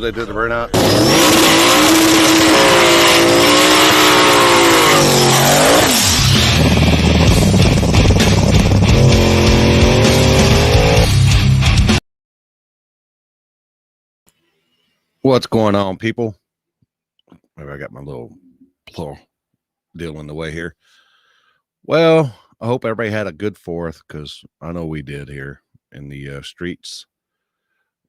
they did the burnout. What's going on, people? Maybe I got my little deal in the way here. Well, I hope everybody had a good 4th, because I know we did here in the streets.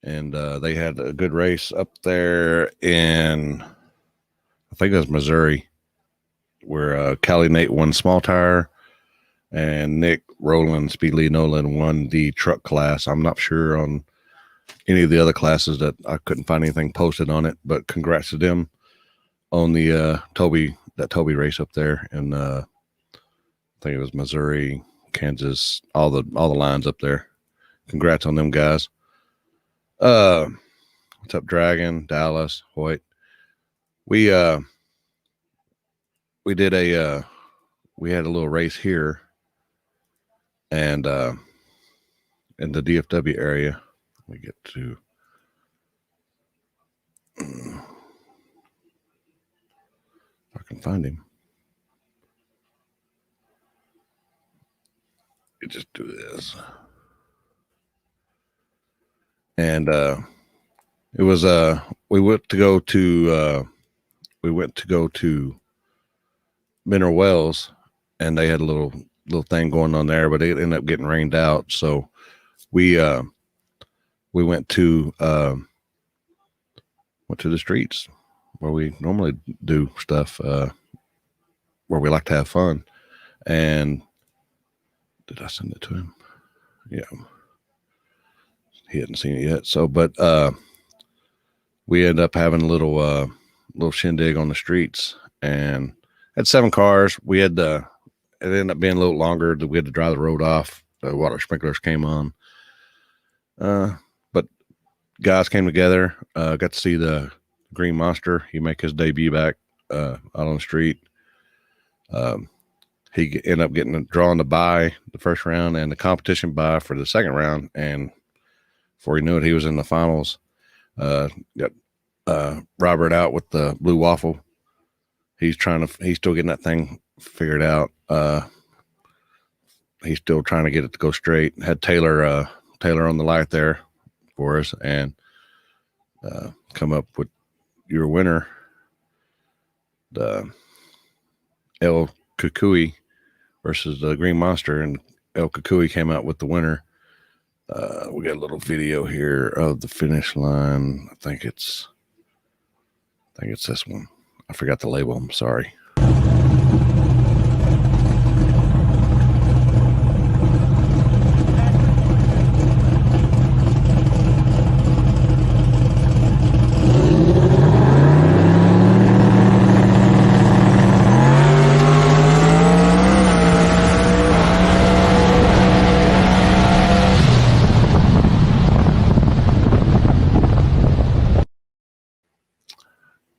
And they had a good race up there in, I think it was Missouri, where Callie Nate won small tire and Nick Rowland, Speedley Nolan won the truck class. I'm not sure on any of the other classes, that I couldn't find anything posted on it, but congrats to them on the Toby race up there. And I think it was Missouri, Kansas, all the lines up there. Congrats on them guys. What's up, Dragon, Dallas, Hoyt? We had a little race here, and in the DFW area. We get to if I can find him. You just do this. And it was we went to go to Mineral Wells, and they had a little thing going on there, but it ended up getting rained out. So we went to the streets where we normally do stuff, where we like to have fun. And did I send it to him? Yeah. He hadn't seen it yet. So, but we ended up having a little shindig on the streets, and had 7 cars. We had it ended up being a little longer. We had to dry the road off. The water sprinklers came on. But guys came together. Got to see the Green Monster. He make his debut back out on the street. He ended up drawn the bye the first round and the competition bye for the second round. And before he knew it, he was in the finals. Got Robert out with the blue waffle. He's still getting that thing figured out. He's still trying to get it to go straight. Had Taylor on the light there for us, and come up with your winner, the El Kukui versus the Green Monster, and El Kukui came out with the winner. We got a little video here of the finish line. I think it's this one. I forgot the label. I'm sorry.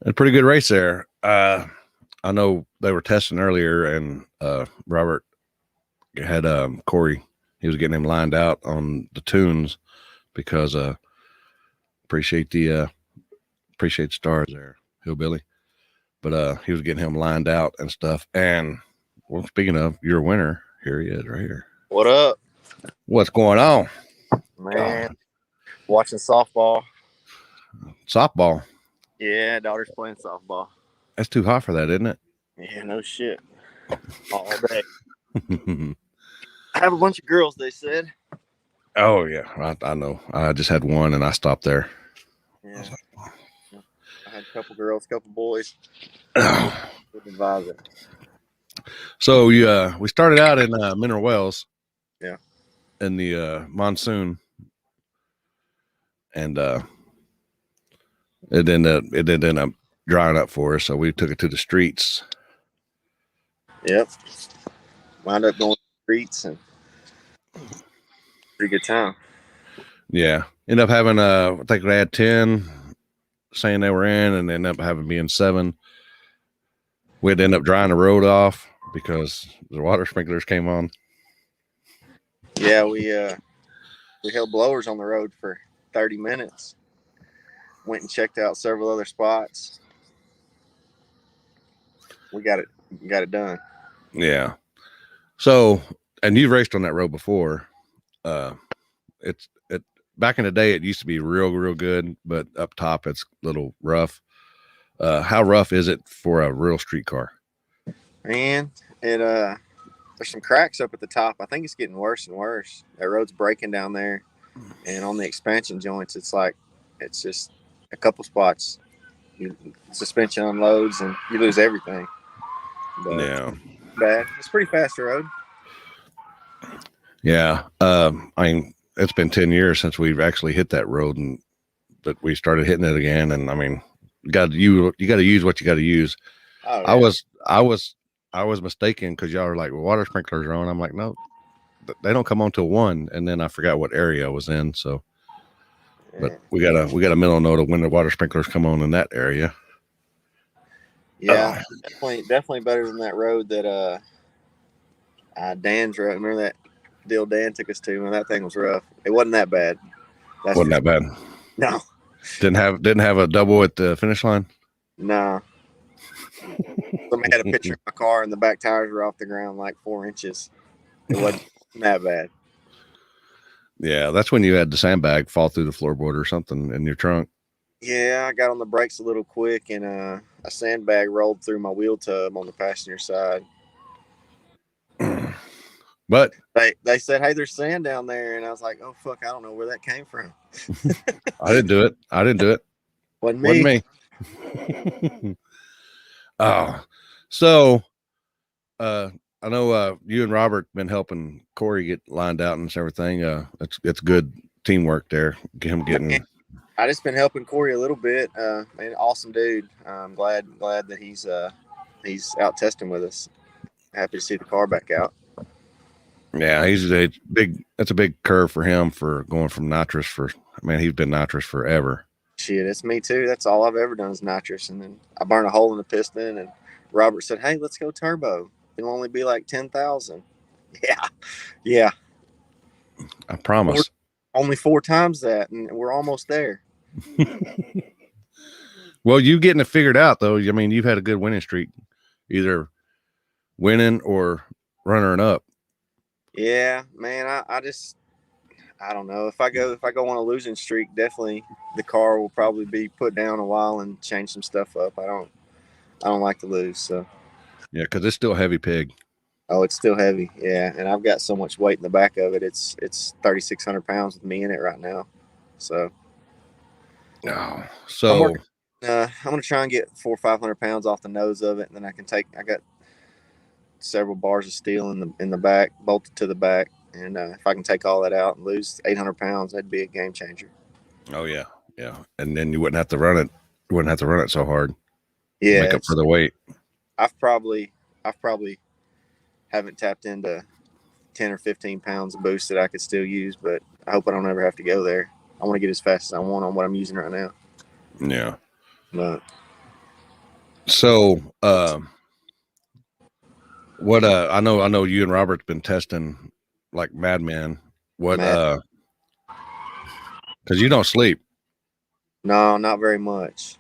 A pretty good race there. I know they were testing earlier, and Robert had Corey. He was getting him lined out on the tunes because appreciate the stars there, Hillbilly. But he was getting him lined out and stuff. And well, speaking of your winner, here he is right here. What up? What's going on, man? Watching softball. Softball. Yeah, daughter's playing softball. That's too hot for that, isn't it? Yeah, no shit. All day. I have a bunch of girls, they said. Oh, yeah. I know. I just had one, and I stopped there. Yeah. I had a couple girls, couple boys. Advise it. So we started out in Mineral Wells. Yeah. In the monsoon. And it ended up drying up for us, so we took it to the streets. Yep. Wound up going to the streets, and pretty good time. Yeah. Ended up having I think they had 10 saying they were in, and ended up having being 7. We'd end up drying the road off because the water sprinklers came on. Yeah, we held blowers on the road for 30 minutes. went and checked out several other spots. We got it done. Yeah. So, and you've raced on that road before. It back in the day, it used to be real good, but up top it's a little rough. How rough is it for a real street car? Man, there's some cracks up at the top. I think it's getting worse and worse. That road's breaking down there, and on the expansion joints, it's just a couple spots. Suspension unloads and you lose everything. But Yeah. bad. It's a pretty fast road. Yeah. I mean, it's been 10 years since we've actually hit that road, and that we started hitting it again. And I mean, you got to use what you got to use. Oh, yeah. I was mistaken because y'all were like, well, water sprinklers are on. I'm like, no, they don't come on till 1. And then I forgot what area I was in. So, but we got a mental note of when the water sprinklers come on in that area. Yeah, definitely better than that road that Dan's road. Remember that deal Dan took us to? Man, that thing was rough. It wasn't that bad. Wasn't that bad? No. Didn't have a double at the finish line. No. Somebody had a picture of my car and the back tires were off the ground like 4 inches. It wasn't that bad. Yeah, that's when you had the sandbag fall through the floorboard or something in your trunk. Yeah, I got on the brakes a little quick, and a sandbag rolled through my wheel tub on the passenger side. But they said, "Hey, there's sand down there," and I was like, "Oh fuck, I don't know where that came from." I didn't do it. Wasn't me. Oh, so I know you and Robert been helping Corey get lined out and everything. It's good teamwork there. Him getting. I just been helping Corey a little bit. Man, awesome dude. I'm glad that he's out testing with us. Happy to see the car back out. Yeah, that's a big curve for him for going from nitrous he's been nitrous forever. Shit, it's me too. That's all I've ever done is nitrous. And then I burned a hole in the piston, and Robert said, "Hey, let's go turbo. It'll only be like 10,000. Yeah. I promise. Only 4 times that, and we're almost there. Well, you getting it figured out though. I mean, you've had a good winning streak, either winning or running up. Yeah, man. I don't know. If I go on a losing streak, definitely the car will probably be put down a while and change some stuff up. I don't like to lose. So yeah, because it's still heavy pig. Oh, it's still heavy. Yeah, and I've got so much weight in the back of it. It's 3,600 pounds with me in it right now. So I'm gonna try and get 400 or 500 pounds off the nose of it, and then I got several bars of steel in the back, bolted to the back, and if I can take all that out and lose 800 pounds, that'd be a game changer. Oh yeah, and then you wouldn't have to run it. You wouldn't have to run it so hard. Yeah, make up for the weight. I've probably haven't tapped into 10 or 15 pounds of boost that I could still use, but I hope I don't ever have to go there. I want to get as fast as I want on what I'm using right now. Yeah. But so, what I know you and Robert's been testing like madman. What because you don't sleep. No, not very much.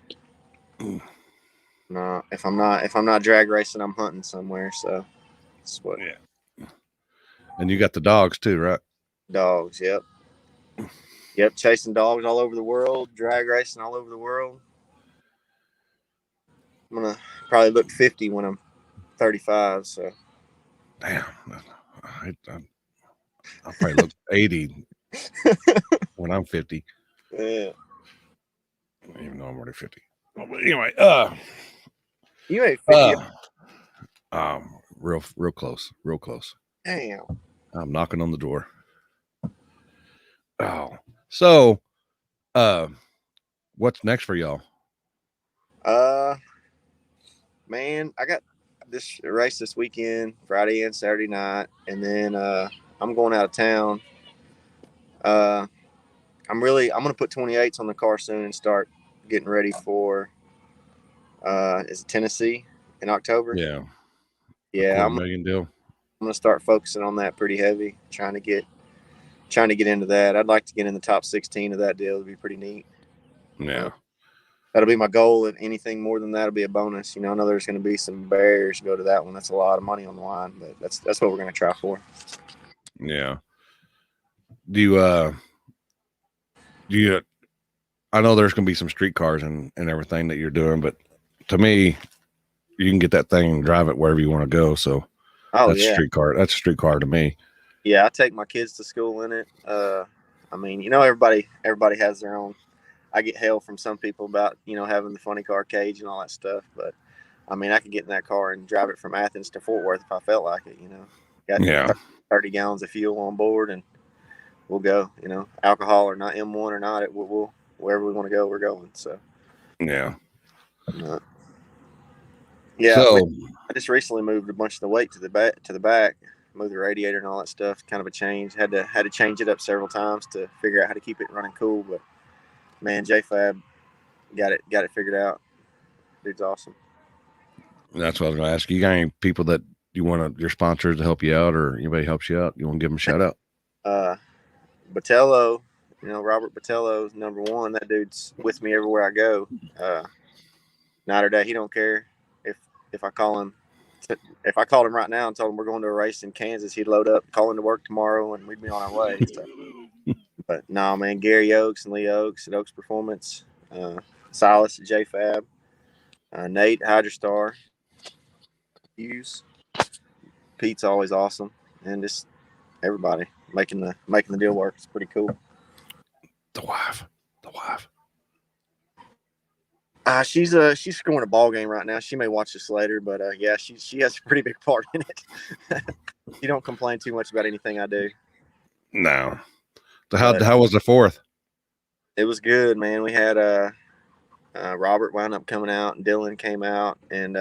No, if I'm not drag racing, I'm hunting somewhere. So that's what. Yeah. And you got the dogs too, right? Dogs, yep. Yep, chasing dogs all over the world, drag racing all over the world. I'm gonna probably look 50 when I'm 35. So, damn, I'll probably look 80 when I'm 50. Yeah, even though I'm already 50. But anyway, you ain't 50. Real close. Damn. I'm knocking on the door. Oh, so, what's next for y'all? Man, I got this race this weekend, Friday and Saturday night, and then I'm going out of town. I'm gonna put 28s on the car soon and start getting ready for is it Tennessee in October? Yeah, $250,000 deal. I'm gonna start focusing on that pretty heavy, trying to get into that. I'd like to get in the top 16 of that deal. It'd be pretty neat. Yeah. that'll be my goal. If anything more than that'll be a bonus. You know, I know there's going to be some barriers to go to that one. That's a lot of money on the line, but that's what we're going to try for. Yeah. Do you I know there's going to be some street cars and everything that you're doing, but to me, you can get that thing and drive it wherever you want to go. So that's a street car. That's a street car to me. Yeah, I take my kids to school in it. I mean, you know, everybody has their own. I get hell from some people about, you know, having the funny car cage and all that stuff, but I mean, I could get in that car and drive it from Athens to Fort Worth if I felt like it. You know, got 30 gallons of fuel on board, and we'll go. You know, alcohol or not, M1 or not, we'll wherever we want to go, we're going. So yeah. Yeah, so I just recently moved a bunch of the weight to the back, moved the radiator and all that stuff. Kind of a change. Had to change it up several times to figure out how to keep it running cool. But man, JFab got it figured out. Dude's awesome. That's what I was going to ask you. You got any people that you want your sponsors to help you out, or anybody helps you out? You want to give them a shout out? Botello, you know, Robert Botello is #1. That dude's with me everywhere I go. Night or day, he don't care if I call him. If I called him right now and told him we're going to a race in Kansas, he'd load up, call into work tomorrow, and we'd be on our way. So. But no, man, Gary Oaks and Lee Oaks at Oaks Performance, Silas at JFab, Nate Hydrostar, Hughes, Pete's always awesome, and just everybody making the deal work. It's pretty cool. The wife. She's scoring a ball game right now. She may watch this later, but yeah, she has a pretty big part in it. She don't complain too much about anything I do. No. So how was the 4th? It was good, man. We had Robert wound up coming out, and Dylan came out, and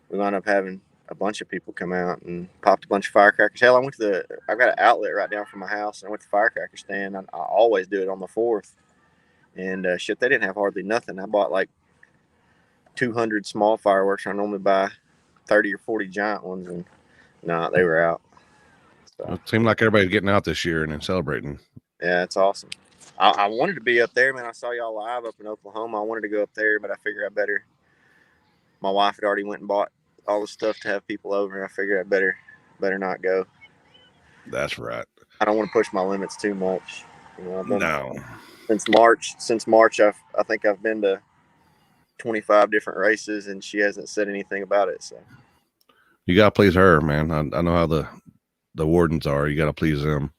we wound up having a bunch of people come out and popped a bunch of firecrackers. Hell, I've got an outlet right down from my house, and I went to the firecracker stand. I always do it on the 4th. And shit, they didn't have hardly nothing. I bought like 200 small fireworks. I normally buy 30 or 40 giant ones, and they were out. So, it seemed like everybody's getting out this year and then celebrating. Yeah, it's awesome. I wanted to be up there, man. I saw y'all live up in Oklahoma. I wanted to go up there, but I figured I better. My wife had already went and bought all the stuff to have people over, and I figured I better not go. That's right. I don't want to push my limits too much. You know, no. Since March, I think I've been to 25 different races, and she hasn't said anything about it. So you gotta please her, man. I know how the wardens are. You gotta please them.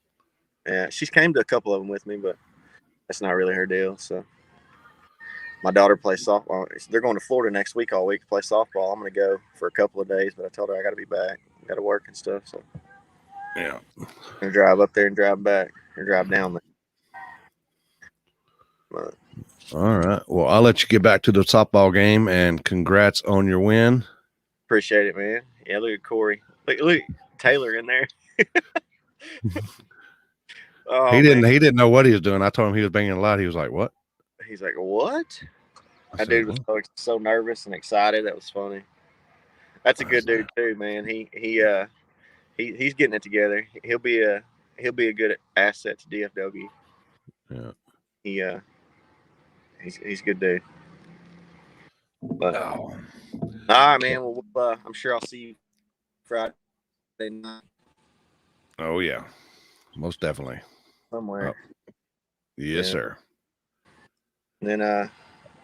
Yeah, she's came to a couple of them with me, but that's not really her deal. So my daughter plays softball. They're going to Florida next week all week to play softball. I'm going to go for a couple of days, but I told her I got to be back. Got to work and stuff. So yeah, I'm going to drive up there and drive back or drive down there. But, all right. Well, I'll let you get back to the softball game, and congrats on your win. Appreciate it, man. Yeah, look at Corey. Look Taylor in there. Oh, he didn't know what he was doing. I told him he was banging a lot. He was like, "What?" He's like, "What?" That dude was so nervous and excited. That was funny. That's a good dude too, man. He's getting it together. He'll be a good asset to DFW. Yeah. He's a good dude. But, all right, man. Well, I'm sure I'll see you Friday night. Oh yeah, most definitely. Somewhere. Yes, sir. And then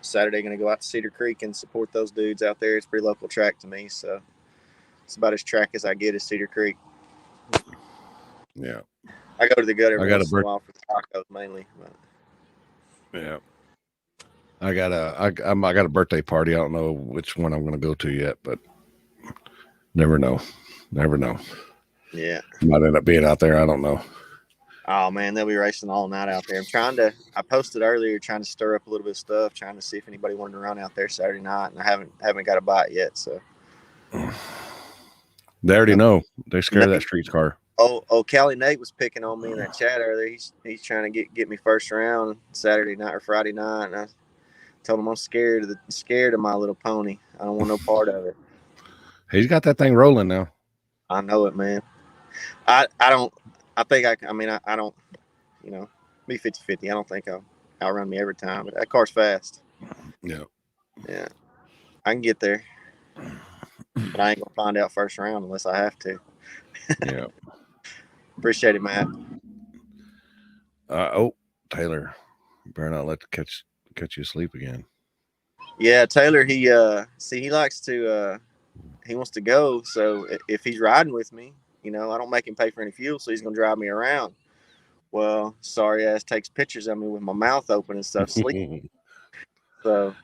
Saturday, going to go out to Cedar Creek and support those dudes out there. It's a pretty local track to me, so it's about as track as I get is Cedar Creek. Yeah. I go to the gut every once in a while for the tacos mainly. But. Yeah. I got a birthday party. I don't know which one I'm going to go to yet, but never know. Yeah. Might end up being out there. I don't know. Oh man, they'll be racing all night out there. I posted earlier trying to stir up a little bit of stuff, trying to see if anybody wanted to run out there Saturday night, and I haven't got a bite yet. So they already know. They're scared of that street car. Oh, Callie Nate was picking on me in that chat earlier. He's trying to get me first round Saturday night or Friday night, and I told him I'm scared of My Little Pony. I don't want no part of it. He's got that thing rolling now. I know it, man. I don't. I think I don't. You know, be 50-50. I don't think I'll outrun me every time, but that car's fast. Yeah. Yeah. I can get there, but I ain't gonna find out first round unless I have to. Yeah. Appreciate it, Matt. Oh, Taylor, better not let catch you asleep again. Yeah, Taylor. He he likes to he wants to go. So if he's riding with me, I don't make him pay for any fuel, so he's gonna drive me around. Well, sorry ass takes pictures of me with my mouth open and stuff, sleep. So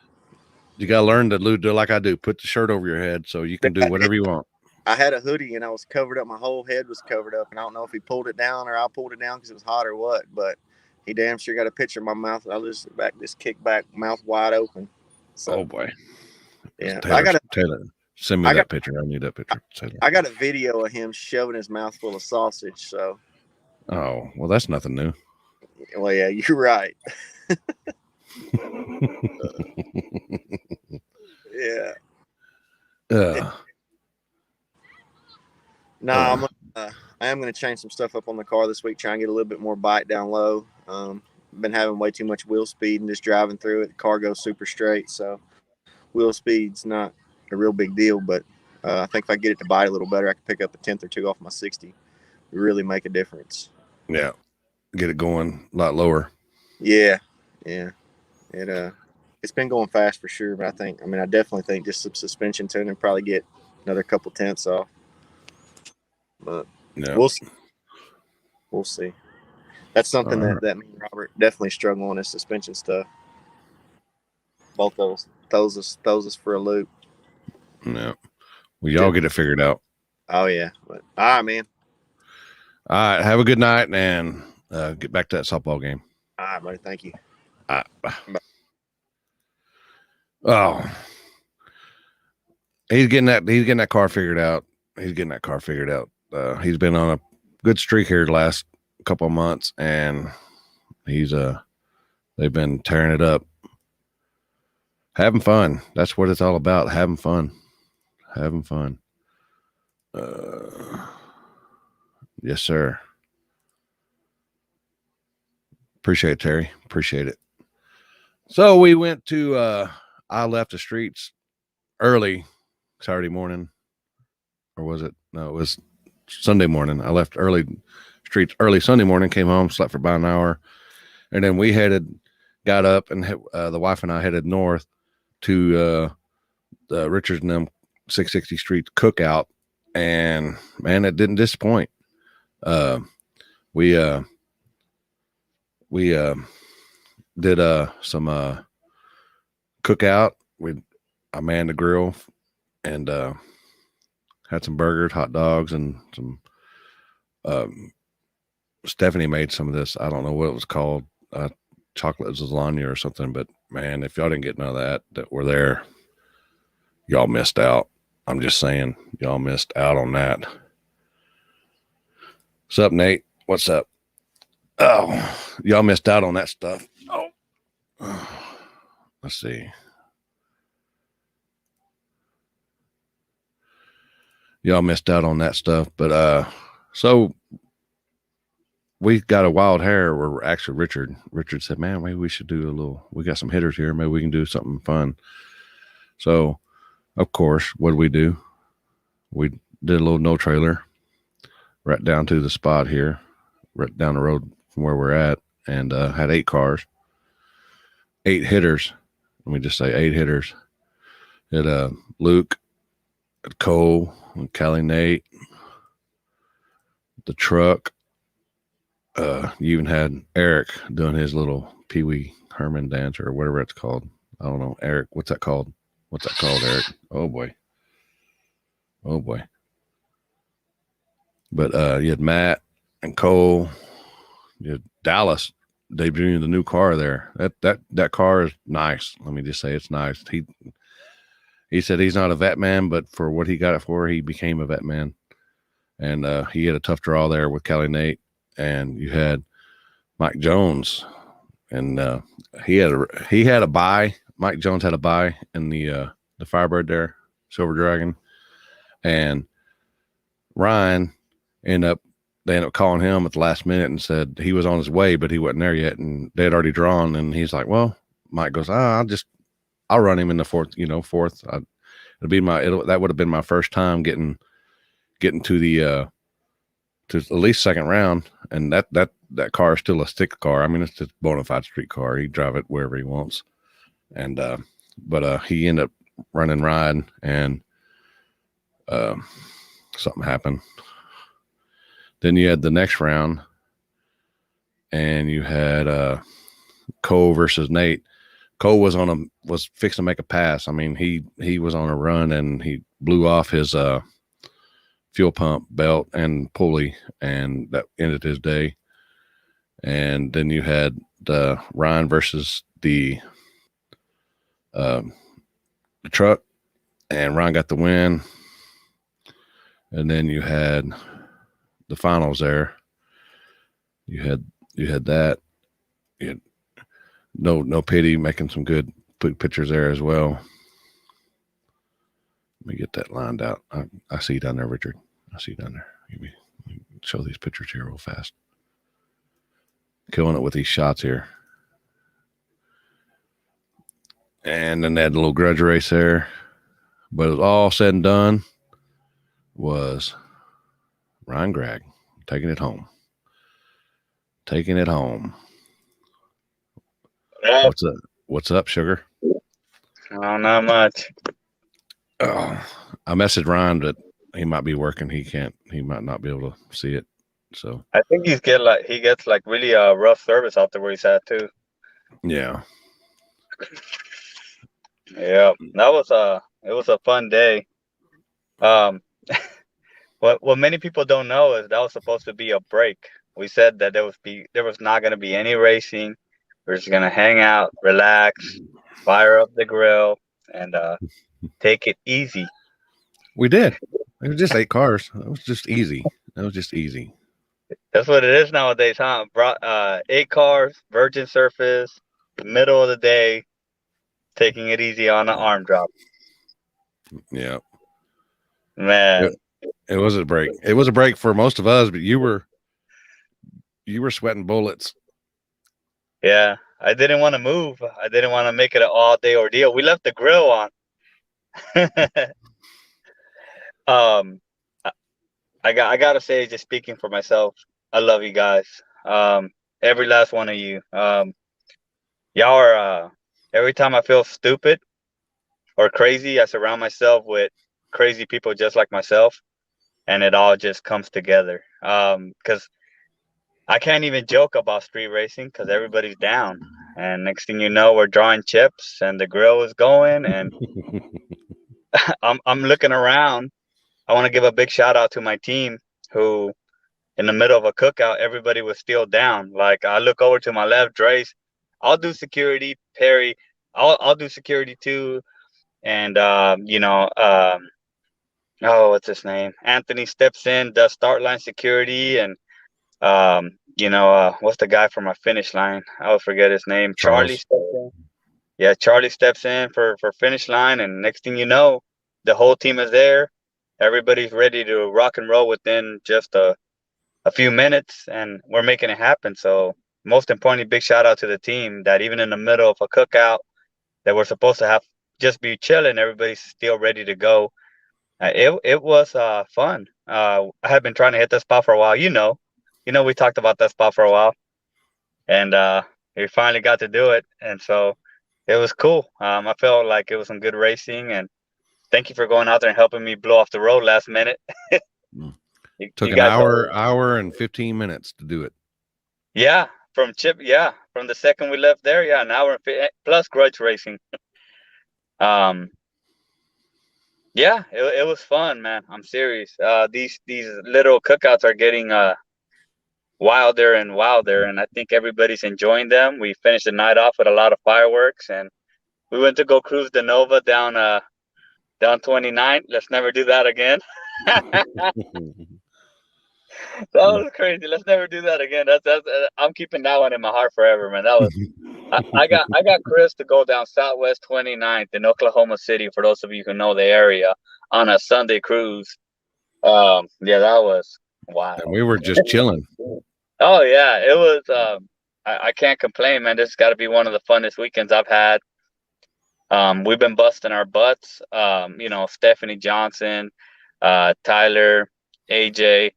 you gotta learn to do like I do. Put the shirt over your head so you can do whatever you want. I had a hoodie and I was covered up. My whole head was covered up, and I don't know if he pulled it down or I pulled it down because it was hot or what. But he damn sure got a picture of my mouth. I just kick back, mouth wide open. So, oh boy, yeah, Taylor, send me that picture. I need that picture. Taylor. I got a video of him shoving his mouth full of sausage. So, oh well, that's nothing new. Well, yeah, you're right. Yeah. No, I am going to change some stuff up on the car this week, try and get a little bit more bite down low. Been having way too much wheel speed and just driving through it. The car goes super straight, so wheel speed's not a real big deal, but I think if I get it to bite a little better, I can pick up a 10th or 2 off my 60. Really make a difference. Yeah. Get it going a lot lower. Yeah. It's been going fast for sure, but I definitely think just some suspension tuning probably get another couple tenths off. But yeah, we'll see. That's something that me and Robert definitely struggle on, is suspension stuff. Both of us throws us for a loop. Yeah. Well, y'all get it figured out. Oh yeah. But all right, man. All right. Have a good night and get back to that softball game. All right, buddy. Thank you. All right. Bye. Oh. He's getting that car figured out. He's been on a good streak here the last couple of months, and they've been tearing it up. Having fun. That's what it's all about. Having fun. Yes, sir. Appreciate it, Terry. Appreciate it. So we went to I left the streets early Saturday morning. Or was it? No, it was Sunday morning. I left streets early Sunday morning, came home, slept for about an hour. And then we got up and the wife and I headed north to the Richards and them 660 Street Cookout. And man, it didn't disappoint. We did some cookout. I manned the grill and had some burgers, hot dogs, and some Stephanie made some of this. I don't know what it was called, chocolate lasagna or something. But man, if y'all didn't get none of that were there, y'all missed out. I'm just saying, y'all missed out on that. What's up, Nate? What's up? Oh, y'all missed out on that stuff. Oh. Let's see. Y'all missed out on that stuff. But so we got a wild hair where actually Richard said, man, maybe we should do we got some hitters here. Maybe we can do something fun. So of course, what did we do? We did a little no trailer right down to the spot here, right down the road from where we're at, and had 8 cars, 8 hitters. Let me just say 8 hitters. It Luke, Cole, and Callie, Nate, the truck. You even had Eric doing his little Pee Wee Herman dance or whatever it's called. I don't know. Eric, what's that called? Eric? Oh boy. But you had Matt and Cole. You had Dallas debuting the new car there. That car is nice. Let me just say it's nice. He said he's not a vet man, but for what he got it for, he became a vet man. And he had a tough draw there with Callie, Nate, and you had Mike Jones, and he had a buy. Mike Jones had a buy in the Firebird there, Silver Dragon, and Ryan they ended up calling him at the last minute and said he was on his way, but he wasn't there yet, and they had already drawn. And he's like, well, Mike goes, I'll just I'll run him in the fourth. That would have been my first time getting to the to at least second round, and that car is still a stick car. I mean, it's a bona fide street car. He drive it wherever he wants, and but he ended up running Ryan, and something happened. Then you had the next round, and you had Cole versus Nate. Cole was fixing to make a pass. I mean, he was on a run, and he blew off his fuel pump belt and pulley, and that ended his day. And then you had Ryan versus the truck, and Ryan got the win. And then you had the finals there. You had that. You had no pity, making some good pictures there as well. Let me get that lined out. I see you down there, Richard. I see you down there. Let me show these pictures here real fast. Killing it with these shots here. And then they had a little grudge race there. But it was all said and done was Ryan Gregg taking it home. Taking it home. What's up? What's up, sugar? Oh, not much. I messaged Ryan that he might be working. He might not be able to see it. So I think he gets really rough service out there where he's at too. Yeah. Yeah, it was a fun day. What many people don't know is that was supposed to be a break. We said that there was not going to be any racing. We're just going to hang out, relax, fire up the grill, and take it easy. We did. It was just 8 cars. It was just easy. That's what it is nowadays, huh? Brought 8 cars, virgin surface, middle of the day, taking it easy on an arm drop. Yeah. Man. It was a break. It was a break for most of us, but you were sweating bullets. Yeah. I didn't want to move. I didn't want to make it an all-day ordeal. We left the grill on. I gotta say, just speaking for myself, I love you guys. Every last one of you. Y'all are every time I feel stupid or crazy, I surround myself with crazy people just like myself, and it all just comes together. Because I can't even joke about street racing because everybody's down, and next thing you know, we're drawing chips and the grill is going, and I'm looking around. I want to give a big shout out to my team who, in the middle of a cookout, everybody was still down. Like, I look over to my left, Drace, I'll do security. Perry, I'll do security too. And what's his name? Anthony steps in, does start line security, and what's the guy from my finish line? I always forget his name. Charlie steps in. Yeah, Charlie steps in for finish line, and next thing you know, the whole team is there. Everybody's ready to rock and roll within just a few minutes, and we're making it happen. So most importantly, big shout out to the team that even in the middle of a cookout that we're supposed to have just be chilling, everybody's still ready to go. It was fun. I had been trying to hit that spot for a while. We talked about that spot for a while, and we finally got to do it, and so it was cool. I felt like it was some good racing, and thank you for going out there and helping me blow off the road last minute. Took an hour and 15 minutes to do it. Yeah, from the second we left there, an hour plus grudge racing. Yeah, it was fun, man. I'm serious. These little cookouts are getting wilder and wilder, and I think everybody's enjoying them. We finished the night off with a lot of fireworks, and we went to go cruise the Nova down 29th. Let's never do that again. That was crazy. Let's never do that again. That's I'm keeping that one in my heart forever, man. That was I got Chris to go down Southwest 29th in Oklahoma City, for those of you who know the area, on a Sunday cruise. Yeah, that was wow. And we were just chilling. Oh yeah, it was I can't complain, man. This has got to be one of the funnest weekends I've had. We've been busting our butts. Stephanie Johnson, Tyler, AJ,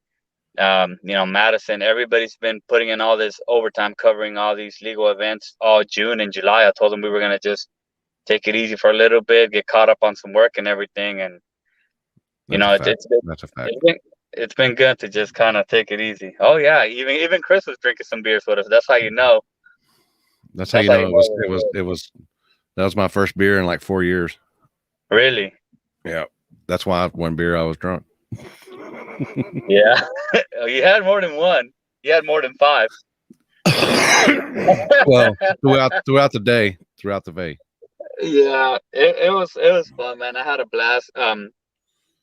Madison. Everybody's been putting in all this overtime covering all these legal events all June and July. I told them we were gonna just take it easy for a little bit, get caught up on some work and everything, and That's a fact. it's been good to just kind of take it easy. Oh yeah, even Chris was drinking some beers with us. That's how you know. That's how you know it was. That was my first beer in like 4 years. Really? Yeah. That's why one beer I was drunk. Yeah. You had more than one. You had more than 5. Well, throughout the day, throughout the day. Yeah, it was fun, man. I had a blast.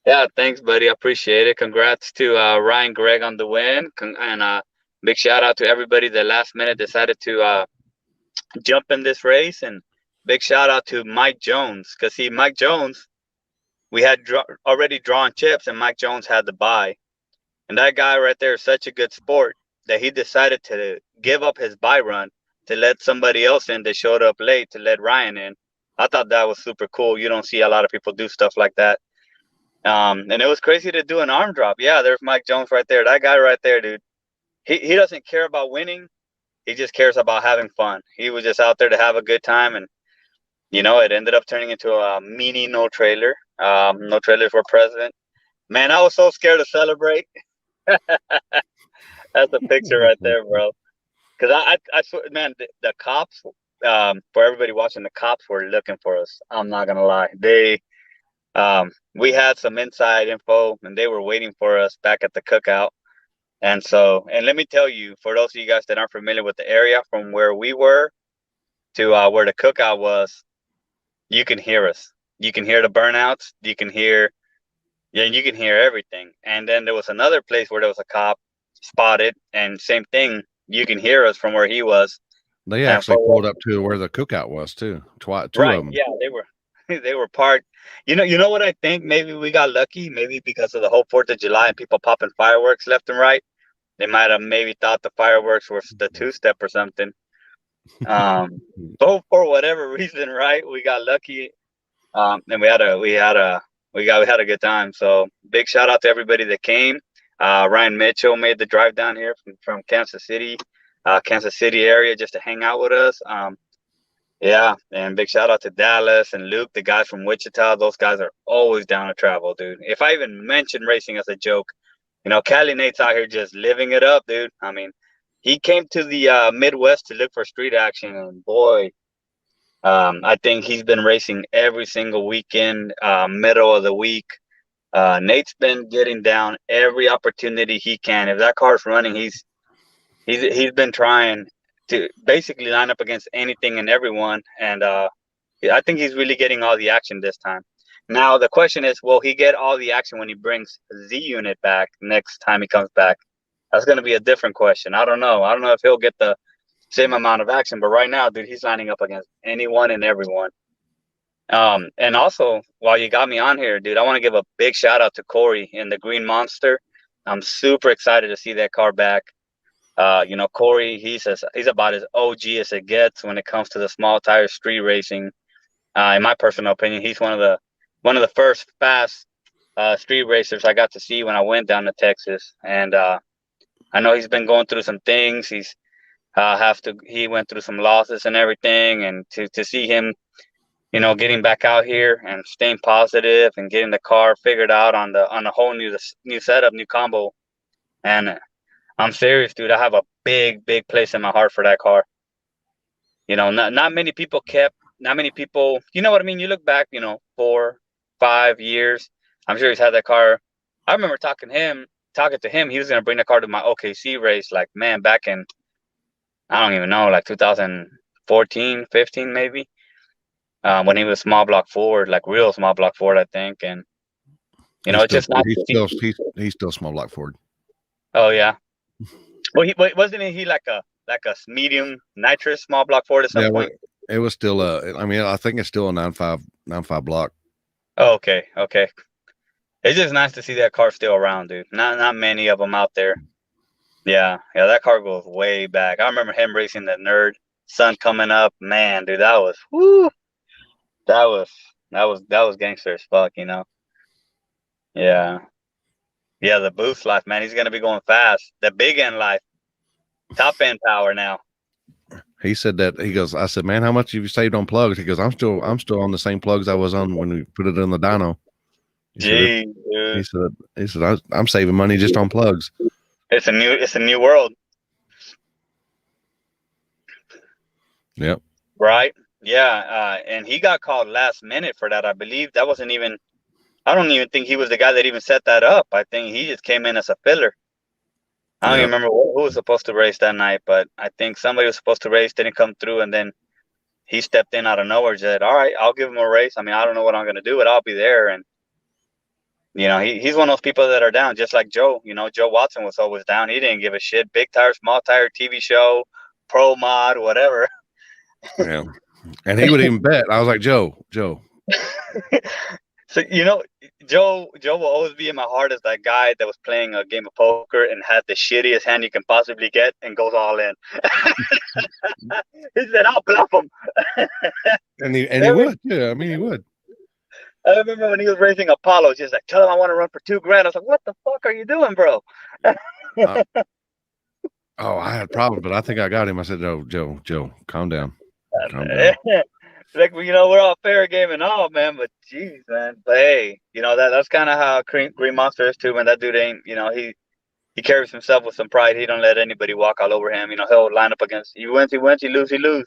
Yeah, thanks, buddy. I appreciate it. Congrats to Ryan Gregg on the win, and big shout out to everybody that last minute decided to jump in this race, and big shout out to Mike Jones, because Mike Jones, we had already drawn chips, and Mike Jones had the bye, and that guy right there is such a good sport that he decided to give up his bye run to let somebody else in that showed up late to let Ryan in. I thought that was super cool. You don't see a lot of people do stuff like that. And it was crazy to do an arm drop. Yeah, there's Mike Jones right there. That guy right there, dude. He doesn't care about winning. He just cares about having fun. He was just out there to have a good time, and it ended up turning into a mini no trailer. No trailer for president. Man, I was so scared to celebrate. That's a picture right there, bro. Because I swear, man, the cops, for everybody watching, the cops were looking for us. I'm not gonna lie. We had some inside info, and they were waiting for us back at the Cookout. And let me tell you, for those of you guys that aren't familiar with the area, from where we were to where the Cookout was, you can hear us. You can hear the burnouts. You can hear everything. And then there was another place where there was a cop spotted, and same thing. You can hear us from where he was. They actually pulled up to where the Cookout was too. Two of them. Yeah, they were parked. You know what I think? Maybe we got lucky. Maybe because of the whole 4th of July and people popping fireworks left and right. They might have maybe thought the fireworks were the 2-step or something. But for whatever reason, right? We got lucky. And we had a good time. So big shout out to everybody that came. Ryan Mitchell made the drive down here from Kansas City area just to hang out with us. Yeah, and big shout out to Dallas and Luke, the guys from Wichita. Those guys are always down to travel, dude. If I even mention racing as a joke, Cali Nate's out here just living it up, dude. I mean, he came to the Midwest to look for street action, and boy, I think he's been racing every single weekend, middle of the week. Nate's been getting down every opportunity he can. If that car's running, he's been trying to basically line up against anything and everyone, and I think he's really getting all the action this time. Now the question is, will he get all the action when he brings Z Unit back next time he comes back? That's going to be a different question. I don't know if he'll get the same amount of action, but right now, dude, he's lining up against anyone and everyone. And also, while you got me on here, dude, I want to give a big shout out to Corey in the Green Monster. I'm super excited to see that car back. Corey, he's about as OG as it gets when it comes to the small tire street racing. In my personal opinion, he's one of the first fast street racers I got to see when I went down to Texas. And I know he's been going through some things. He went through some losses and everything, and to see him, getting back out here and staying positive and getting the car figured out on a whole new setup, new combo. And I'm serious, dude. I have a big, big place in my heart for that car. Not many people you know what I mean? You look back, 4, 5 years. I'm sure he's had that car. I remember talking to him. He was going to bring the car to my OKC race, like, man, back in, I don't even know, like 2014, 15, maybe. When he was small block Ford, like real small block Ford, I think. And, it's just not. He's still small block Ford. Oh, yeah. Well, wasn't he like a medium nitrous small block Ford at some point? It was still I think it's still a 9.5 block. Oh, okay. It's just nice to see that car still around, dude. Not many of them out there. Yeah, that car goes way back. I remember him racing the Nerd Sun coming up. Man, dude, that was whoo. That was gangster as fuck, you know. Yeah. Yeah, the boost life, man. He's gonna be going fast. The big end life, top end power now. He said that he goes, I said, man, how much have you saved on plugs? He goes, I'm still on the same plugs I was on when we put it in the dyno. Gee, He said, I'm saving money just on plugs. it's a new world. Yep. Right? Yeah. And he got called last minute for that. I believe that wasn't even. I don't even think he was the guy that even set that up. I think he just came in as a filler. I don't even remember who was supposed to race that night, but I think somebody was supposed to race, didn't come through, and then he stepped in out of nowhere, said, all right, I'll give him a race. I mean, I don't know what I'm going to do, but I'll be there. And, you know, he's one of those people that are down, just like Joe. You know, Joe Watson was always down. He didn't give a shit. Big tire, small tire, TV show, pro mod, whatever. Yeah. And he would even bet. I was like, Joe. So, you know, Joe will always be in my heart as that guy that was playing a game of poker and had the shittiest hand you can possibly get and goes all in. He said, I'll bluff him. And he would. Yeah, I mean, he would. I remember when he was racing Apollo, just like, tell him I want to run for $2,000. I was like, what the fuck are you doing, bro? I had problems, but I think I got him. I said, Joe, calm down. Like, you know, we're all fair game and all, man, but geez, man. But hey, you know, that's kind of how Green Monster is too, man. That dude ain't, you know, he carries himself with some pride. He don't let anybody walk all over him. You know, he'll line up against, he wins, he lose, he lose.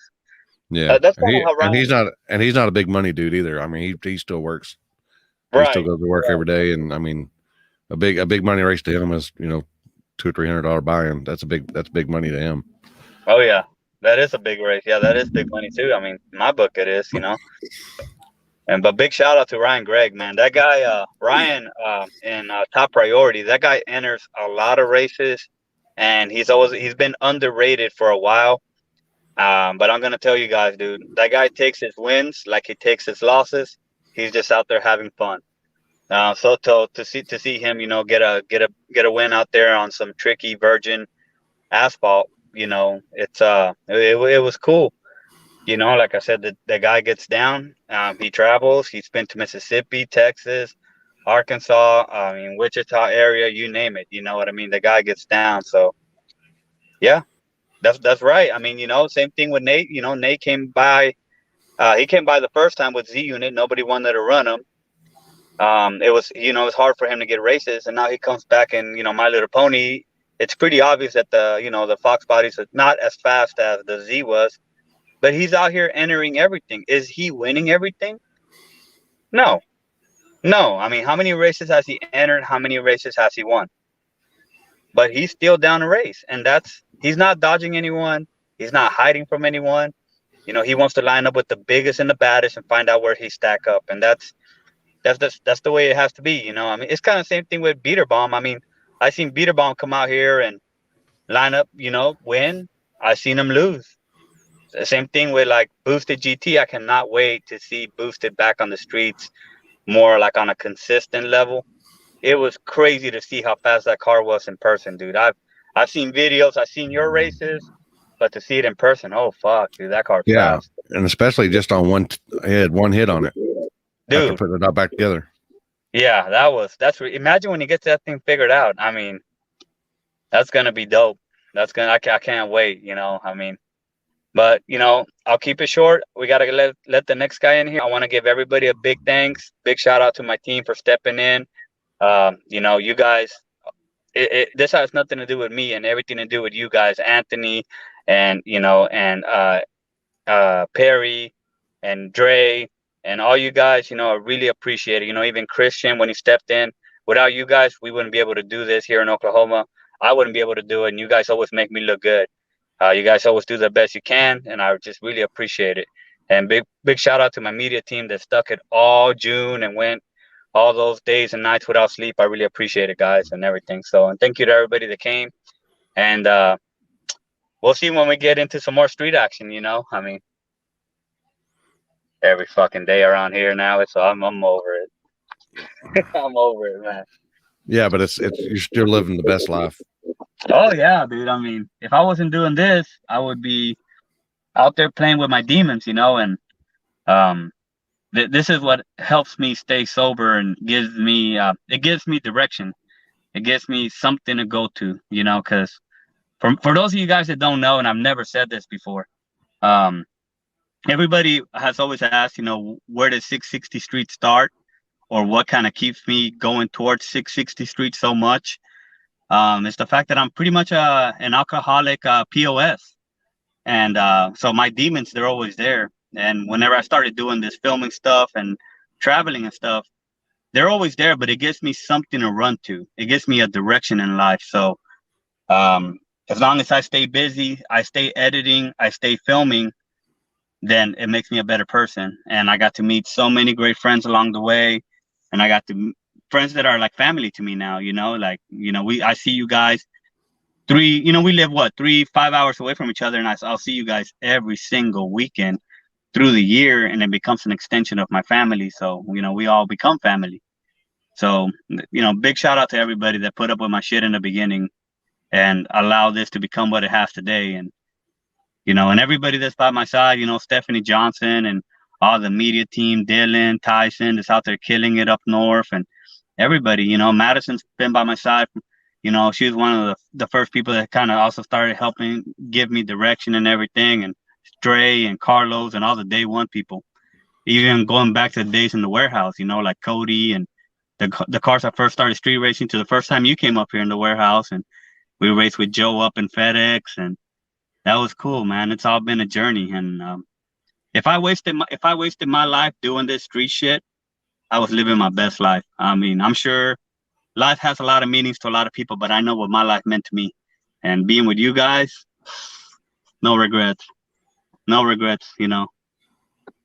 Yeah, that's kind of how Ryan. And he's not a big money dude either. I mean, he still works. Right. He still goes to work every day, and I mean, a big money race to him is, you know, $200 or $300 buy-in. That's big money to him. Oh yeah. That is a big race. Yeah, that is big money too. I mean, in my book it is, you know. But big shout out to Ryan Gregg, man. That guy, Ryan, in Top Priority, that guy enters a lot of races, and he's been underrated for a while. But I'm gonna tell you guys, dude, that guy takes his wins like he takes his losses. He's just out there having fun. So to see him, you know, get a win out there on some tricky virgin asphalt. You know, it was cool. You know, like I said, the guy gets down. He travels. He's been to Mississippi, Texas, Arkansas. I mean, Wichita area, you name it. You know what I mean? The guy gets down. So, yeah, that's right. I mean, you know, same thing with Nate. You know, Nate came by. He came by the first time with Z Unit. Nobody wanted to run him. It was, you know, it's hard for him to get races, and now he comes back and, you know, My Little Pony. It's pretty obvious that the Fox bodies are not as fast as the Z was, but he's out here entering everything. Is he winning everything? No. I mean, how many races has he entered? How many races has he won? But he's still down a race, and he's not dodging anyone. He's not hiding from anyone. You know, he wants to line up with the biggest and the baddest and find out where he stack up, and that's the way it has to be. You know, I mean, it's kind of the same thing with Beaterbomb. I mean, I seen Beaterbomb come out here and line up, you know, win. I seen him lose. The same thing with like Boosted GT. I cannot wait to see Boosted back on the streets more like on a consistent level. It was crazy to see how fast that car was in person, dude. I've seen videos, I've seen your races, but to see it in person, oh fuck, dude, that car's fast. And especially just on one hit on it, dude. After putting it all back together. Yeah, imagine when he gets that thing figured out. I mean, that's gonna be dope. I can't wait. You know, I mean, but you know, I'll keep it short. We gotta let the next guy in here. I want to give everybody a big thanks, big shout out to my team for stepping in. You know, you guys, this has nothing to do with me and everything to do with you guys, Anthony, and you know, and Perry, and Dre. And all you guys, you know, I really appreciate it. You know, even Christian, when he stepped in, without you guys, we wouldn't be able to do this here in Oklahoma. I wouldn't be able to do it. And you guys always make me look good. You guys always do the best you can. And I just really appreciate it. And big shout out to my media team that stuck it all June and went all those days and nights without sleep. I really appreciate it, guys, and everything. So, and thank you to everybody that came. And we'll see when we get into some more street action, you know. I mean, every fucking day around here now. So I'm over it. I'm over it, man. Yeah, but it's you're still living the best life. Oh yeah, dude. I mean, if I wasn't doing this, I would be out there playing with my demons, you know. And this is what helps me stay sober and gives me direction. It gives me something to go to, you know, because for those of you guys that don't know, and I've never said this before, everybody has always asked, you know, where does 660 Street start, or what kind of keeps me going towards 660 Street so much. It's the fact that I'm pretty much an alcoholic POS. And so my demons, they're always there. And whenever I started doing this filming stuff and traveling and stuff, they're always there, but it gives me something to run to. It gives me a direction in life. So as long as I stay busy, I stay editing, I stay filming, then it makes me a better person. And I got to meet so many great friends along the way. And I got to friends that are like family to me now, you know, like, you know, I see you guys we live 3-5 hours away from each other, and I'll see you guys every single weekend through the year, and it becomes an extension of my family. So, you know, we all become family. So, you know, big shout out to everybody that put up with my shit in the beginning and allow this to become what it has today. And, you know, and everybody that's by my side, you know, Stephanie Johnson and all the media team, Dylan, Tyson, that's out there killing it up north, and everybody, you know, Madison's been by my side. You know, she was one of the first people that kind of also started helping give me direction and everything. And Stray and Carlos and all the day one people, even going back to the days in the warehouse, you know, like Cody and the cars I first started street racing, to the first time you came up here in the warehouse, and we raced with Joe up in FedEx, and that was cool, man. It's all been a journey. And if I wasted my life doing this street shit, I was living my best life. I mean, I'm sure life has a lot of meanings to a lot of people, but I know what my life meant to me. And being with you guys, no regrets, you know.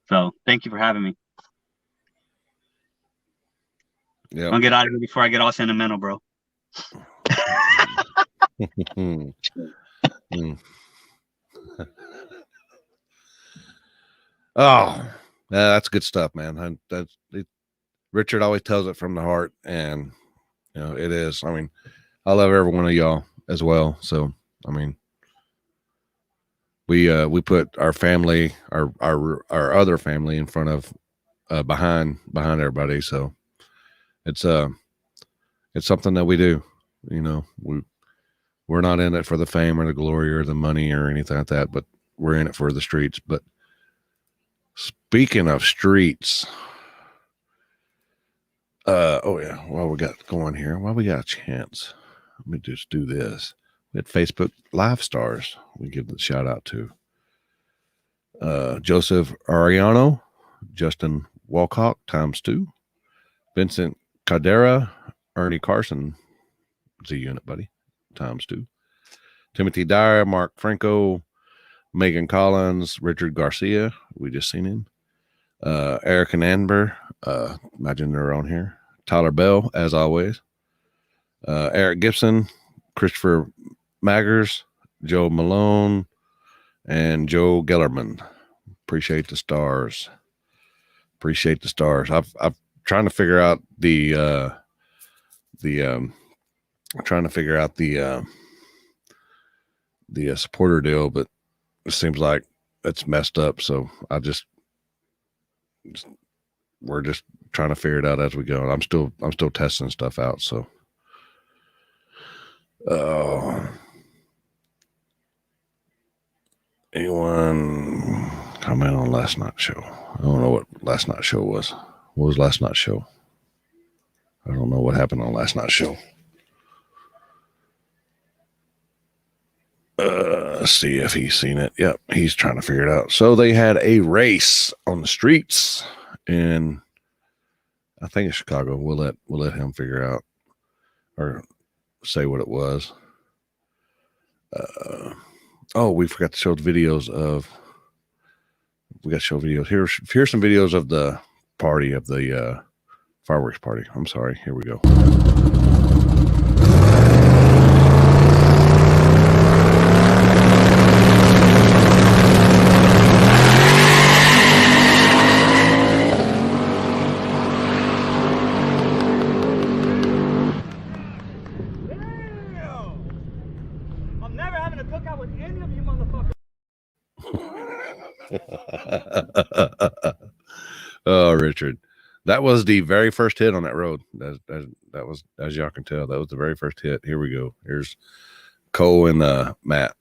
So thank you for having me. Yeah, I'm gonna get out of here before I get all sentimental, bro. Oh, that's good stuff, man. Richard always tells it from the heart, and you know, it is. I mean, I love every one of y'all as well. So, I mean, we put our family, our other family in front of behind everybody. So it's something that we do. You know, we're not in it for the fame or the glory or the money or anything like that, but we're in it for the streets. But speaking of streets, oh yeah, while we got going here, while we got a chance, let me just do this. We had Facebook Live Stars. We give the shout out to Joseph Ariano, Justin Walcock ×2, Vincent Cadera, Ernie Carson, Z Unit buddy, ×2, Timothy Dyer, Mark Franco, Megan Collins, Richard Garcia, we just seen him, Eric and Amber, imagine they're on here, Tyler Bell, as always, Eric Gibson, Christopher Maggers, Joe Malone, and Joe Gellerman. Appreciate the stars. I'm trying to figure out the supporter deal, but it seems like it's messed up. So we're just trying to figure it out as we go. I'm still testing stuff out. So, anyone comment on last night's show? I don't know what last night's show was. What was last night's show? I don't know what happened on last night's show. Let's see if he's seen it. Yep, he's trying to figure it out. So they had a race on the streets in, I think it's Chicago. We'll let him figure out or say what it was. Oh, we forgot to show the videos of. We got to show videos. Here's some videos of the party, of the fireworks party. I'm sorry. Here we go. I'm never having a cookout with any of you motherfuckers. Oh, Richard. That was the very first hit on that road. That was, as y'all can tell, that was the very first hit. Here we go. Here's Cole and Matt.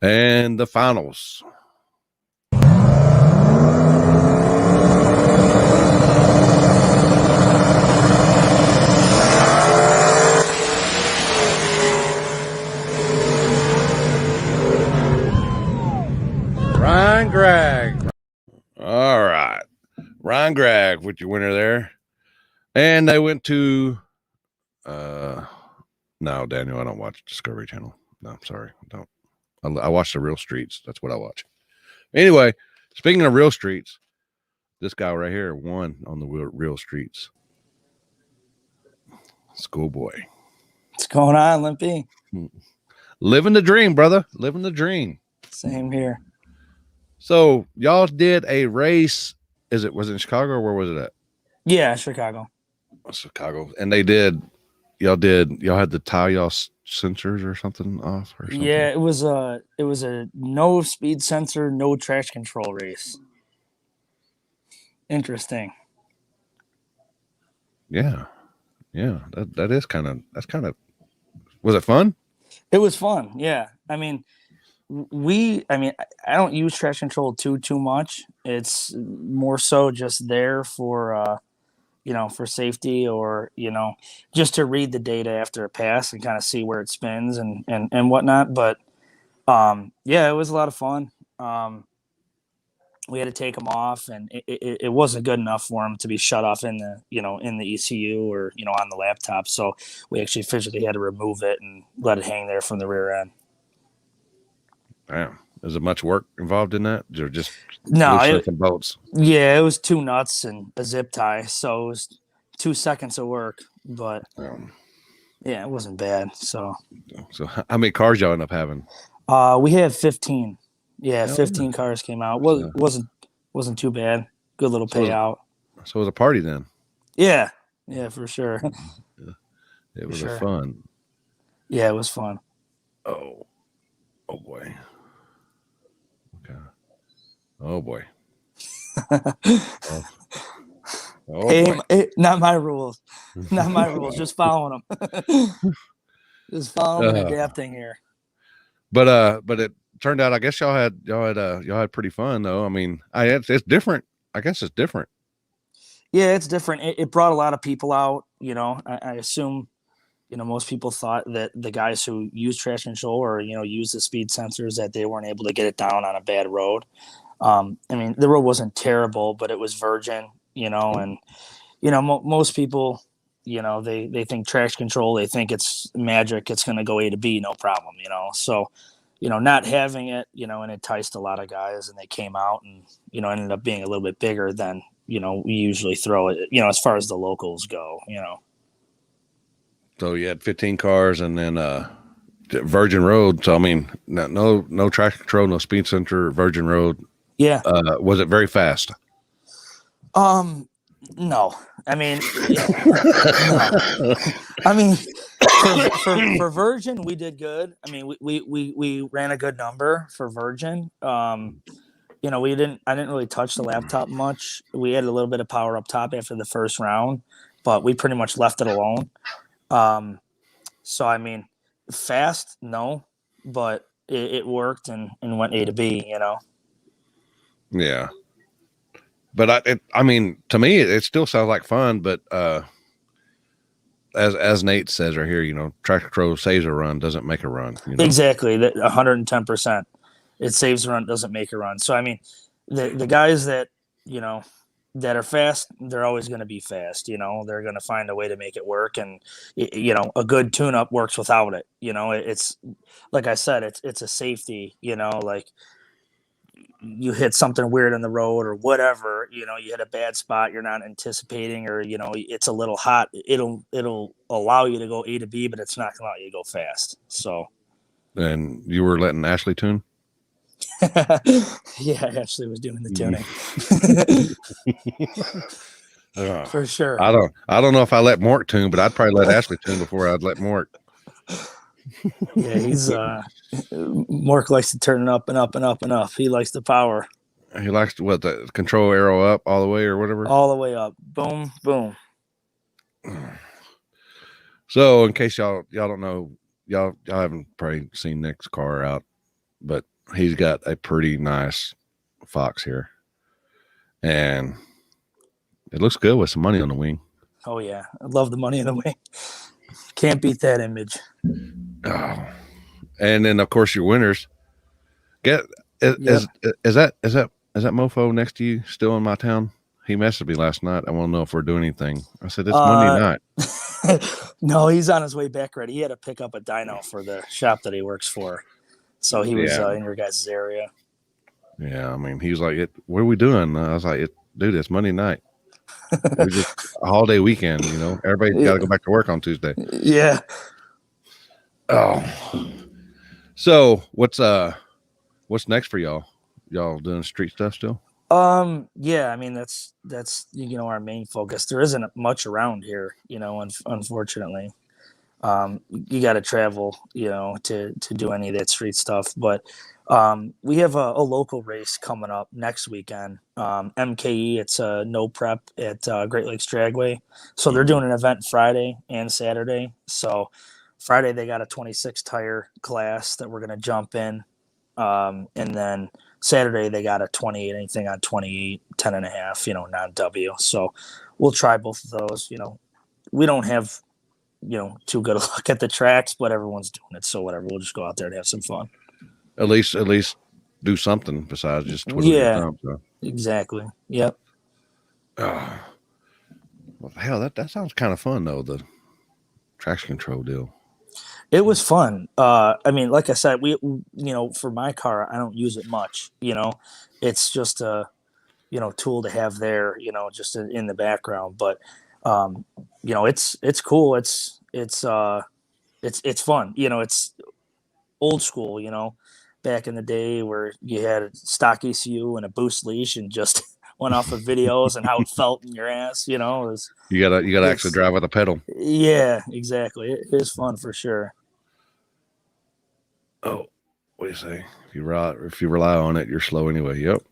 And the finals. Ryan Gregg. All right. Ryan Gregg with your winner there. And they went to no, Daniel, I don't watch Discovery Channel. No, I'm sorry. I don't. I watch the Real Streets. That's what I watch. Anyway, speaking of Real Streets, this guy right here won on the Real Streets. Schoolboy. What's going on, Limpy? Living the dream, brother. Living the dream. Same here. So y'all did a race. Was it in Chicago or where was it at? Yeah, Chicago. Chicago. And y'all had to tie y'all sensors or something off or something? Yeah, it was a no speed sensor, no traction control race. Interesting. Yeah. That's kind of was it fun? It was fun. Yeah. I mean, I don't use traction control too much. It's more so just there for for safety or, just to read the data after a pass and kind of see where it spins and whatnot. But it was a lot of fun. We had to take them off, and it wasn't good enough for them to be shut off in the ECU or, on the laptop. So we actually physically had to remove it and let it hang there from the rear end. Damn. Is there much work involved in that? Or just some bolts? Yeah, it was 2 nuts and a zip tie. So it was 2 seconds of work, but yeah, it wasn't bad. So how many cars y'all end up having? We had 15. Yeah, 15 cars came out. Wasn't too bad. Good little payout. So it was a party then. Yeah, for sure. It was fun. Yeah, it was fun. Oh boy. Okay. Oh boy. Hey, not my rules. Not my rules. Just following them. Just following and adapting here. But it turned out, I guess y'all had pretty fun though. I mean, it's different. I guess it's different. Yeah, it's different. It brought a lot of people out. I assume, most people thought that the guys who use traction control or, use the speed sensors, that they weren't able to get it down on a bad road. The road wasn't terrible, but it was virgin, and, most people, they think traction control, they think it's magic. It's going to go A to B, no problem, So, not having it, and it enticed a lot of guys, and they came out and, ended up being a little bit bigger than, we usually throw it, as far as the locals go, So you had 15 cars and then Virgin Road. So I mean, no traction control, no speed sensor, Virgin Road. Yeah. Was it very fast? No. I mean, no. I mean, for Virgin, we did good. I mean, we ran a good number for Virgin. I didn't really touch the laptop much. We had a little bit of power up top after the first round, but we pretty much left it alone. So I mean, fast, no, but it worked and went A to B, Yeah. But to me, it still sounds like fun. But as Nate says right here, traction control saves a run, doesn't make a run. Exactly, that 110%. It saves a run, doesn't make a run. So I mean, the guys that that are fast, they're always going to be fast. They're going to find a way to make it work, and a good tune-up works without it. It's like I said, it's a safety. Like you hit something weird on the road or whatever, you hit a bad spot you're not anticipating, or it's a little hot. It'll allow you to go A to B, but it's not going to allow you to go fast. So. And you were letting Ashley tune? Yeah, Ashley was doing the tuning. For sure. I don't know if I let Mort tune, but I'd probably let Ashley tune before I'd let Mort. Yeah, he's Mark likes to turn it up and up and up and up. He likes the power. He likes to the control arrow up all the way or whatever. All the way up. Boom, boom. So in case y'all don't know, y'all haven't probably seen Nick's car out, but he's got a pretty nice Fox here. And it looks good with some money on the wing. Oh yeah. I love the money in the wing. Can't beat that image. Oh. And then of course your winners. Is that mofo next to you still in my town? He messaged me last night. I want to know if we're doing anything. I said, it's Monday night. No, he's on his way back already. He had to pick up a dyno for the shop that he works for. So he was in your guys' area. Yeah, I mean, he was like, what are we doing? I was like, dude, it's Monday night. We're just a holiday weekend, you know. Everybody's got to go back to work on Tuesday. Yeah. Oh. So what's next for y'all? Y'all doing street stuff still? Yeah, I mean that's our main focus. There isn't much around here, unfortunately. You got to travel, to do any of that street stuff. But we have a local race coming up next weekend. MKE, it's a no prep at Great Lakes Dragway. So they're doing an event Friday and Saturday. So Friday they got a 26 tire class that we're gonna jump in, and then Saturday they got a 28, anything on 28, 10.5, non-W. So we'll try both of those. We don't have too good a look at the tracks, but everyone's doing it, so whatever. We'll just go out there and have some fun. At least do something besides just twiddle your thumbs. So. Exactly. Yep. Well, hell, that sounds kind of fun though. The traction control deal. It was fun. I mean, like I said, we for my car, I don't use it much. It's just a tool to have there. Just in the background, but it's cool. It's fun. It's old school. Back in the day where you had a stock ECU and a boost leash and just went off of videos and how it felt in your ass. It was, you gotta actually drive with a pedal. Yeah, exactly. It is fun for sure. Oh, what do you say? If you rely on it, you're slow anyway. Yep.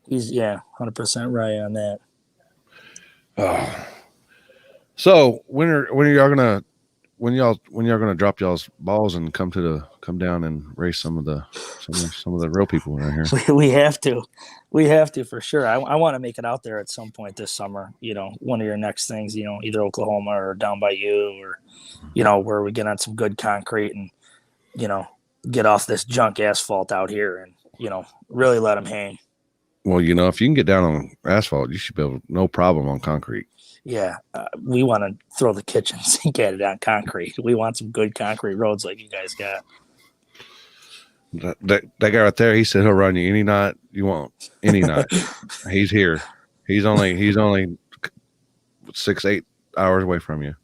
He's 100% right on that. Oh. So when are y'all gonna drop y'all's balls and come down and race some of the real people around here? We have to for sure. I want to make it out there at some point this summer. One of your next things. Either Oklahoma or down by you, or where we get on some good concrete and get off this junk asphalt out here and really let them hang. Well, if you can get down on asphalt, you should be able no problem on concrete. Yeah, we want to throw the kitchen sink at it on concrete. We want some good concrete roads like you guys got. That guy right there, he said he'll run you any night you want, any night. He's here. He's only 6-8 hours away from you.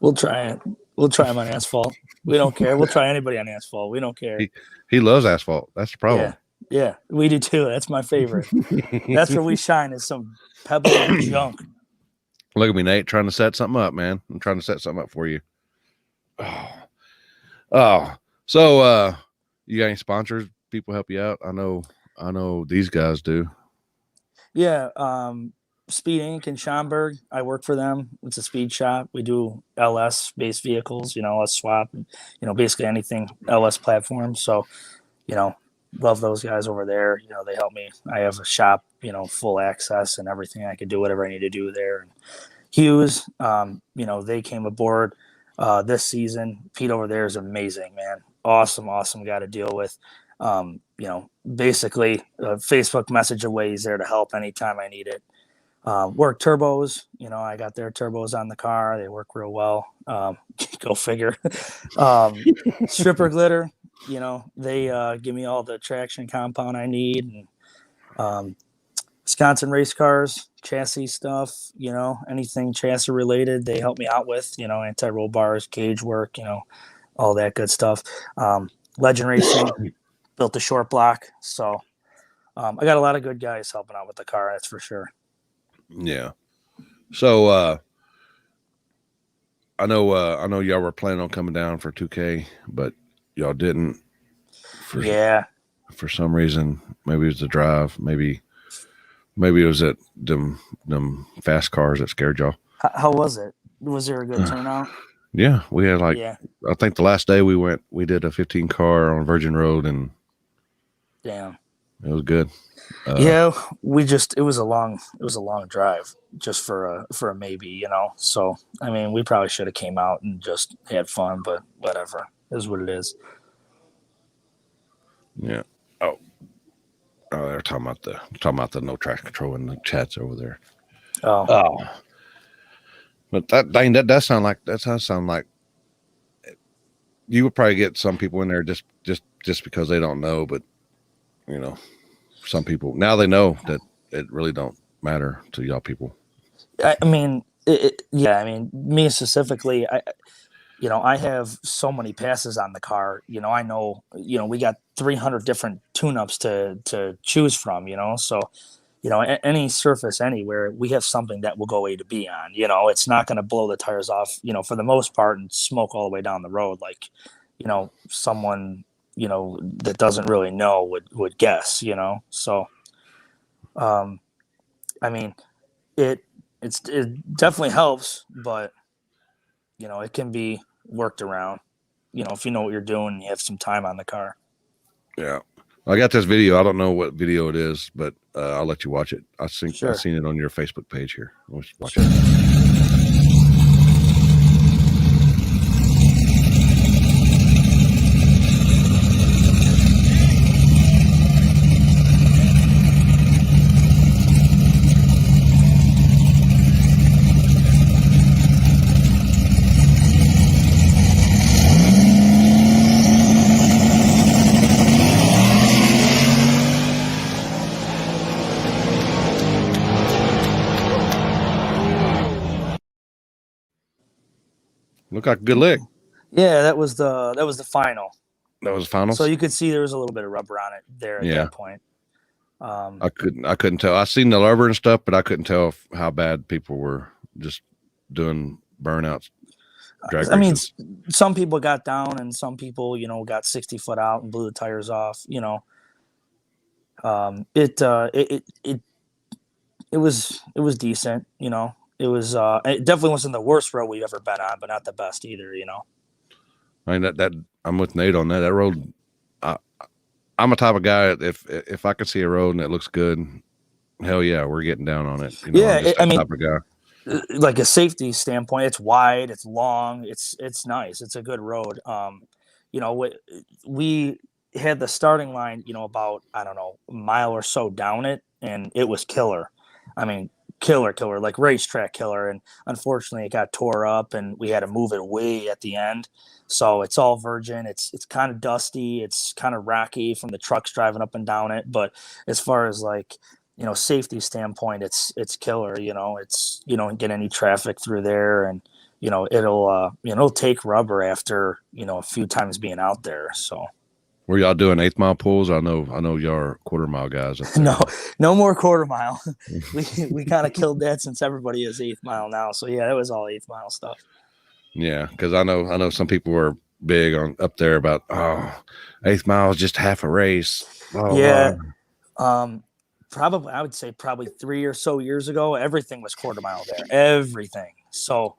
We'll try it. We'll try him on asphalt. We don't care. We'll try anybody on asphalt. We don't care. He loves asphalt. That's the problem. Yeah, we do too. That's my favorite. That's where we shine, is some pebble junk. Look at me, Nate, trying to set something up, man. I'm trying to set something up for you. Oh. So you got any sponsors? People help you out? I know these guys do. Yeah, Speed Inc. in Schaumburg. I work for them. It's a speed shop. We do LS based vehicles, LS swap, basically anything LS platform. So, love those guys over there. They help me. I have a shop, full access and everything. I can do whatever I need to do there. And Hughes, they came aboard this season. Pete over there is amazing, man. Awesome guy to deal with. Basically a Facebook message away. He's there to help anytime I need it. Work turbos. I got their turbos on the car. They work real well. Go figure. Stripper glitter. They give me all the traction compound I need. And Wisconsin race cars, chassis stuff, anything chassis related, they help me out with, anti-roll bars, cage work, all that good stuff. Legend Racing built the short block. So I got a lot of good guys helping out with the car. That's for sure. Yeah. So I know y'all were planning on coming down for 2K, but y'all didn't. For some reason, maybe it was the drive, maybe it was that them fast cars that scared y'all. How was it? Was there a good turnout? Yeah, we had I think the last day we did a 15 car on Virgin Road, and damn, it was good. it was a long drive just for a maybe, you know. So I mean, we probably should have came out and just had fun, but whatever, it is what it is. Yeah. Oh, they're talking about the no traction control in the chats over there. Oh. But that does sound like you would probably get some people in there just because they don't know, but you know, some people now they know that it really don't matter to y'all people. I mean, me specifically, I have so many passes on the car. You know, I know, we got 300 different tune-ups to choose from, so, any surface anywhere, we have something that will go A to B on. It's not going to blow the tires off, for the most part, and smoke all the way down the road like, someone, that doesn't really know would guess, so, I mean, it definitely helps, but it can be worked around, if you know what you're doing and you have some time on the car. Yeah. I got this video. I don't know what video it is, but I'll let you watch it. I think Sure. I've seen it on your Facebook page here. Let's watch it. Look like a good lick. Yeah, that was the final. That was the final. So you could see there was a little bit of rubber on it there at that point. I couldn't tell. I seen the rubber and stuff, but I couldn't tell how bad people were just doing burnouts. I mean, some people got down, and some people, got 60 foot out and blew the tires off. It was decent. It definitely wasn't the worst road we've ever been on, but not the best either. I mean that I'm with Nate on that. That road, I'm a type of guy. If I can see a road and it looks good, hell yeah, we're getting down on it. I'm type of guy. Like a safety standpoint, it's wide, it's long, it's nice, it's a good road. We had the starting line, about I don't know, a mile or so down it, and it was killer. I mean, killer, like racetrack killer. And unfortunately, it got tore up, and we had to move it way at the end. So it's all virgin. It's kind of dusty. It's kind of rocky from the trucks driving up and down it. But as far as like, safety standpoint, it's killer. It's get any traffic through there, and it'll take rubber after a few times being out there. So. Were y'all doing 8th mile pulls? I know y'all are quarter mile guys. No more quarter mile. we kind of killed that since everybody is 8th mile now. So yeah, it was all 8th mile stuff. Yeah, because I know some people were big on up there about 8th mile is just half a race. Yeah. Probably I would say probably 3 or so years ago, everything was quarter mile there. Everything. So,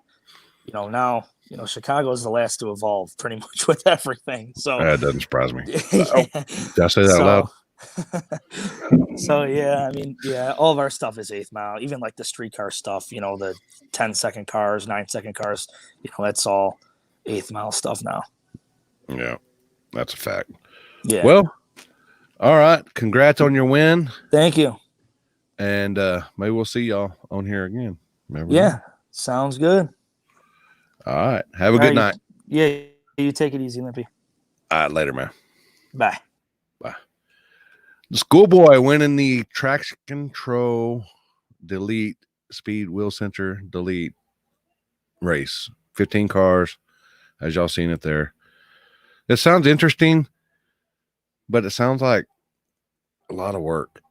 now Chicago is the last to evolve pretty much with everything. So that doesn't surprise me. Yeah. Did I say that loud? So yeah, I mean, yeah, all of our stuff is 8th mile, even like the streetcar stuff, the 10-second cars, 9-second cars, that's all 8th mile stuff now. Yeah, that's a fact. Yeah. Well, all right. Congrats on your win. Thank you. And maybe we'll see y'all on here again. Yeah, sounds good. All right. Have a good night. Yeah, you take it easy, Limpy. All right, later, man. Bye. The schoolboy winning the traction control delete speed wheel center delete race. 15 cars, as y'all seen it there. It sounds interesting, but it sounds like a lot of work.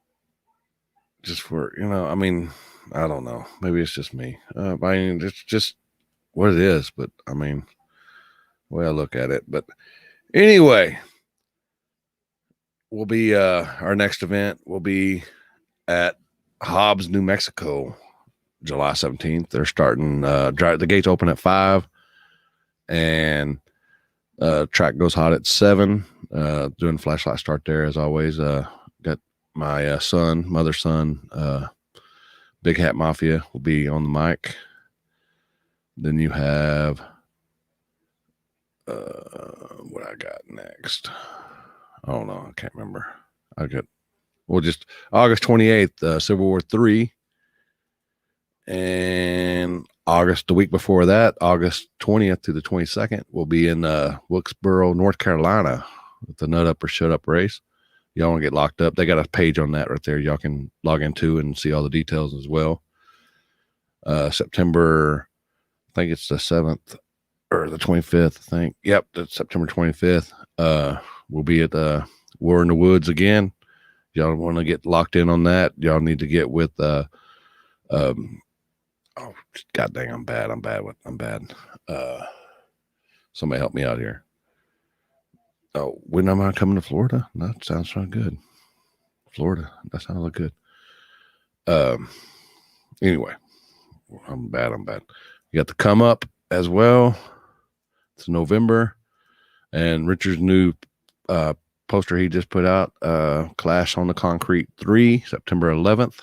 Just for, I mean, I don't know. Maybe it's just me. I mean, it's just what it is. But I mean, the way I look at it. But anyway, we'll be our next event will be at Hobbs, New Mexico, July 17th. They're starting the gates open at 5, and track goes hot at 7. Doing flashlight start there as always. Got my mother's son, Big Hat Mafia will be on the mic. Then you have what I got next. I don't know. I can't remember. Just August 28th, Civil War 3. And the week before that, August 20th to the 22nd, we'll be in Wilkesboro, North Carolina with the Nut Up or Shut Up race. Y'all want to get locked up. They got a page on that right there. Y'all can log into and see all the details as well. September, I think it's the 7th or the 25th, I think. Yep, that's September 25th. We'll be at War in the Woods again. Y'all want to get locked in on that. Y'all need to get with oh, god dang, I'm bad. Somebody help me out here. Oh, when am I coming to Florida? That sounds good. Florida, that sounds good. Anyway, I'm bad. You got the Come Up as well. It's November, and Richard's new poster he just put out, Clash on the Concrete 3, September 11th.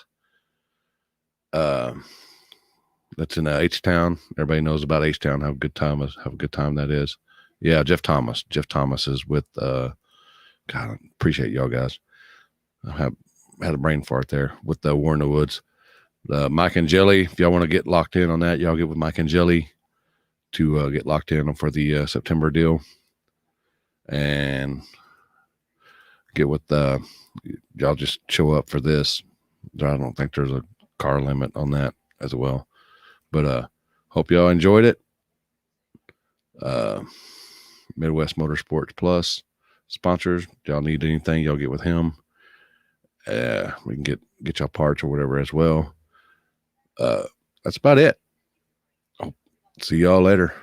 That's in H-Town. Everybody knows about H-Town. Have a good time that is. Yeah, Jeff Thomas. Jeff Thomas is with God, I appreciate y'all guys. I had a brain fart there with the War in the Woods. Mike and Jelly, if y'all want to get locked in on that, y'all get with Mike and Jelly to get locked in for the September deal. And get with y'all just show up for this. I don't think there's a car limit on that as well. But hope y'all enjoyed it. Midwest Motorsports Plus sponsors. Y'all need anything, y'all get with him. We can get y'all parts or whatever as well. That's about it. See y'all later.